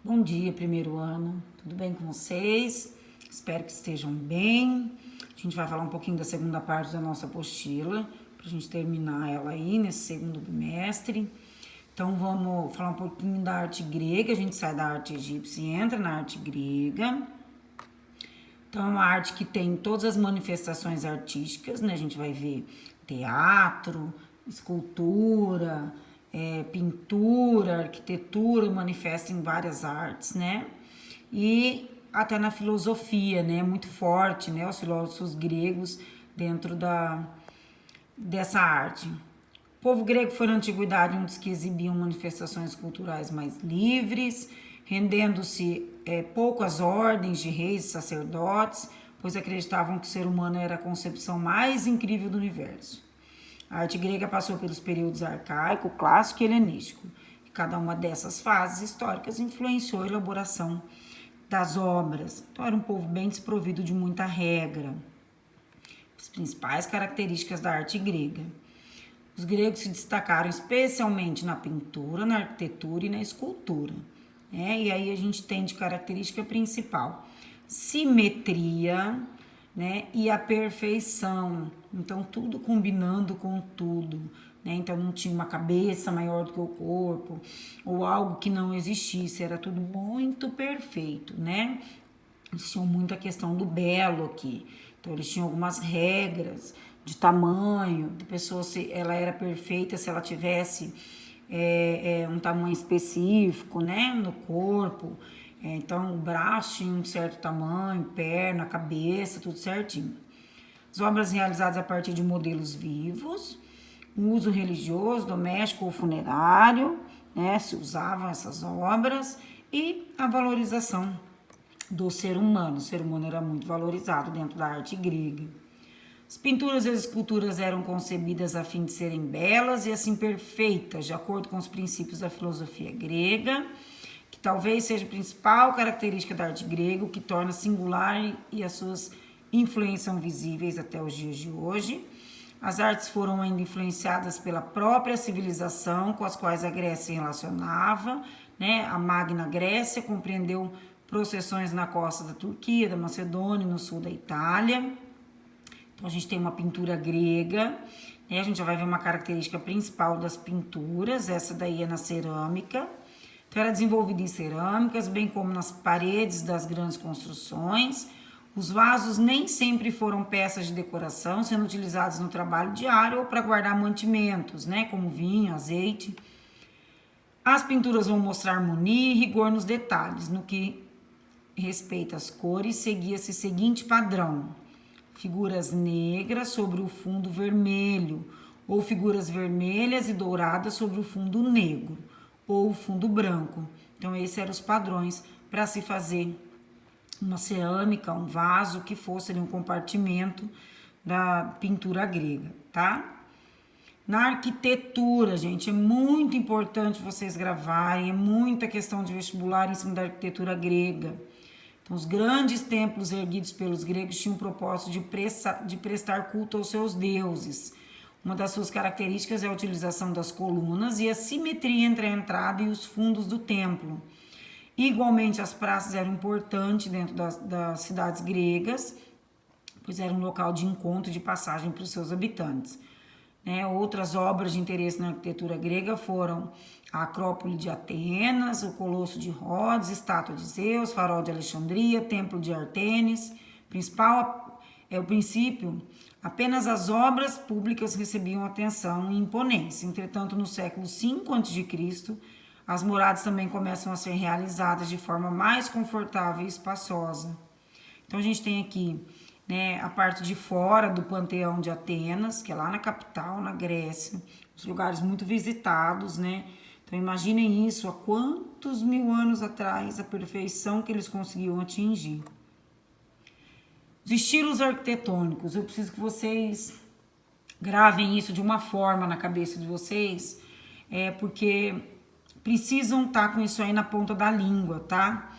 Bom dia, primeiro ano. Tudo bem com vocês? Espero que estejam bem. A gente vai falar um pouquinho da segunda parte da nossa apostila, para a gente terminar ela aí nesse segundo bimestre. Então, vamos falar um pouquinho da arte grega. A gente sai da arte egípcia e entra na arte grega. Então, é uma arte que tem todas as manifestações artísticas, né? A gente vai ver teatro, escultura, pintura, arquitetura, manifesta em várias artes, né? E até na filosofia, né? Muito forte, né? Os filósofos gregos dentro dessa arte. O povo grego foi na antiguidade um dos que exibiam manifestações culturais mais livres, rendendo-se pouco às ordens de reis e sacerdotes, pois acreditavam que o ser humano era a concepção mais incrível do universo. A arte grega passou pelos períodos arcaico, clássico e helenístico. E cada uma dessas fases históricas influenciou a elaboração das obras. Então era um povo bem desprovido de muita regra. As principais características da arte grega. Os gregos se destacaram especialmente na pintura, na arquitetura e na escultura. Né? E aí a gente tem de característica principal simetria, né? E a perfeição. Então, tudo combinando com tudo. Né? Então, não tinha uma cabeça maior do que o corpo, ou algo que não existisse. Era tudo muito perfeito, né? Eles tinham muita questão do belo aqui. Então, eles tinham algumas regras de tamanho, de pessoa se ela era perfeita se ela tivesse um tamanho específico, né, no corpo. Então, o braço tinha um certo tamanho, perna, cabeça, tudo certinho. As obras realizadas a partir de modelos vivos, o uso religioso, doméstico ou funerário, né, se usavam essas obras, e a valorização do ser humano. O ser humano era muito valorizado dentro da arte grega. As pinturas e as esculturas eram concebidas a fim de serem belas e assim perfeitas, de acordo com os princípios da filosofia grega, que talvez seja a principal característica da arte grega, o que torna singular e as suas influências são visíveis até os dias de hoje. As artes foram ainda influenciadas pela própria civilização com as quais a Grécia se relacionava, né? A Magna Grécia compreendeu processões na costa da Turquia, da Macedônia, no sul da Itália. Então, a gente tem uma pintura grega, né? A gente já vai ver uma característica principal das pinturas, essa daí é na cerâmica. Então, era desenvolvida em cerâmicas, bem como nas paredes das grandes construções. Os vasos nem sempre foram peças de decoração, sendo utilizados no trabalho diário ou para guardar mantimentos, né? Como vinho, azeite. As pinturas vão mostrar harmonia e rigor nos detalhes. No que respeita às cores, seguia-se o seguinte padrão: figuras negras sobre o fundo vermelho, ou figuras vermelhas e douradas sobre o fundo negro, ou o fundo branco. Então, esses eram os padrões para se fazer uma cerâmica, um vaso, que fosse ali um compartimento da pintura grega, tá? Na arquitetura, gente, é muito importante vocês gravarem, é muita questão de vestibular em cima da arquitetura grega. Então, os grandes templos erguidos pelos gregos tinham o propósito de prestar culto aos seus deuses. Uma das suas características é a utilização das colunas e a simetria entre a entrada e os fundos do templo. Igualmente, as praças eram importantes dentro das cidades gregas, pois era um local de encontro e de passagem para os seus habitantes. Outras obras de interesse na arquitetura grega foram a Acrópole de Atenas, o Colosso de Rhodes, Estátua de Zeus, Farol de Alexandria, Templo de Ártemis. O princípio, apenas as obras públicas recebiam atenção e imponência. Entretanto, no século V a.C., as moradas também começam a ser realizadas de forma mais confortável e espaçosa. Então, a gente tem aqui, né, a parte de fora do Panteão de Atenas, que é lá na capital, na Grécia, os lugares muito visitados, né? Então, imaginem isso, há quantos mil anos atrás, a perfeição que eles conseguiam atingir. Os estilos arquitetônicos, eu preciso que vocês gravem isso de uma forma na cabeça de vocês, porque precisam estar com isso aí na ponta da língua, tá?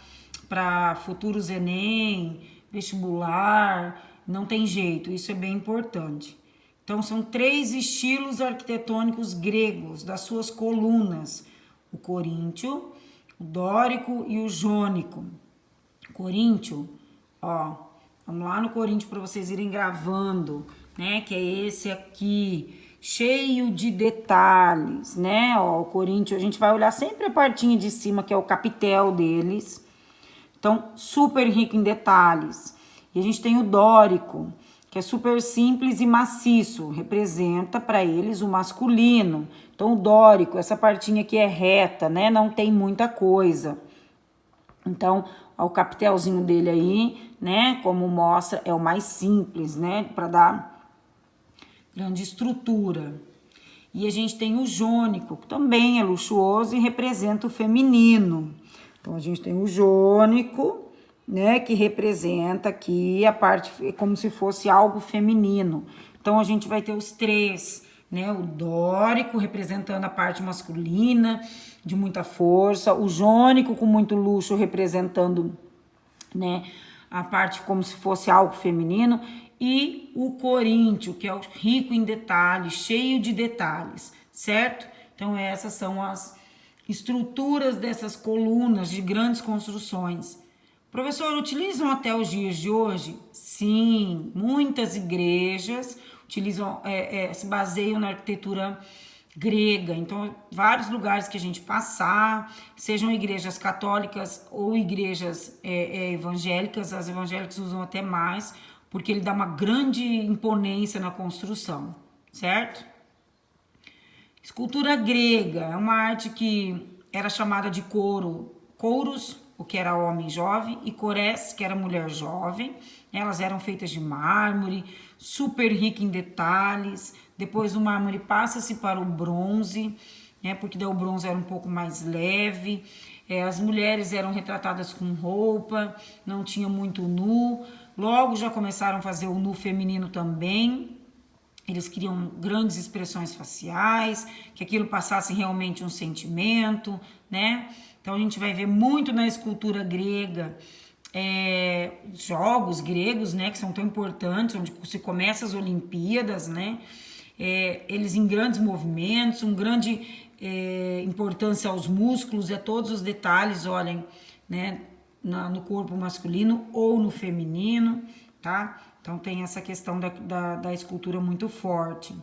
Para futuros Enem, vestibular, não tem jeito, isso é bem importante. Então, são 3 estilos arquitetônicos gregos, das suas colunas: o coríntio, o dórico e o jônico. Coríntio, ó, vamos lá no coríntio para vocês irem gravando, né? Que é esse aqui, cheio de detalhes, né? Ó, o coríntio, a gente vai olhar sempre a partinha de cima, que é o capitel deles. Então, super rico em detalhes. E a gente tem o dórico, que é super simples e maciço, representa para eles o masculino. Então, o dórico, essa partinha aqui é reta, né? Não tem muita coisa. Então, ó, o capitelzinho dele aí, né? Como mostra, é o mais simples, né? Para dar grande estrutura. E a gente tem o jônico, que também é luxuoso e representa o feminino. Então, a gente tem o jônico, né, que representa aqui a parte, como se fosse algo feminino. Então, a gente vai ter os três, né, o dórico representando a parte masculina, de muita força, o jônico com muito luxo representando, né, a parte como se fosse algo feminino, e o coríntio, que é o rico em detalhes, cheio de detalhes, certo? Então, essas são as estruturas dessas colunas de grandes construções. Professor, utilizam até os dias de hoje? Sim, muitas igrejas utilizam, se baseiam na arquitetura grega. Então, vários lugares que a gente passar, sejam igrejas católicas ou igrejas evangélicas, as evangélicas usam até mais, porque ele dá uma grande imponência na construção, certo? Escultura grega é uma arte que era chamada de couros, o que era homem jovem, e corés, que era mulher jovem. Elas eram feitas de mármore, super rica em detalhes. Depois o mármore passa-se para o bronze, né, porque daí o bronze era um pouco mais leve. As mulheres eram retratadas com roupa, não tinha muito nu. Logo já começaram a fazer o nu feminino também. Eles queriam grandes expressões faciais, que aquilo passasse realmente um sentimento, né? Então a gente vai ver muito na escultura grega, jogos gregos, né? Que são tão importantes, onde se começa as Olimpíadas, né? Eles em grandes movimentos, grande importância aos músculos e a todos os detalhes, olhem, né? No corpo masculino ou no feminino, tá? Então tem essa questão da escultura muito forte.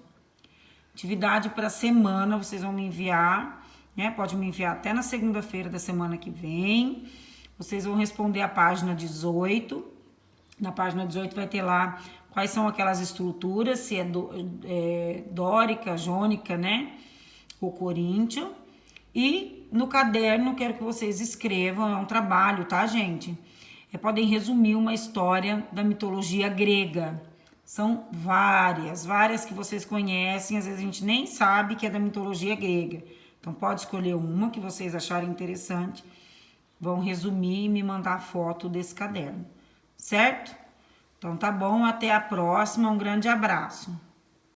Atividade para semana, vocês vão me enviar, né? Pode me enviar até na segunda-feira da semana que vem. Vocês vão responder a página 18. Na página 18 vai ter lá quais são aquelas estruturas, se é dórica, jônica, né? Ou coríntio. E no caderno, quero que vocês escrevam, é um trabalho, tá, gente? Podem resumir uma história da mitologia grega. São várias que vocês conhecem, às vezes a gente nem sabe que é da mitologia grega. Então, pode escolher uma que vocês acharem interessante, vão resumir e me mandar foto desse caderno, certo? Então, tá bom, até a próxima, um grande abraço.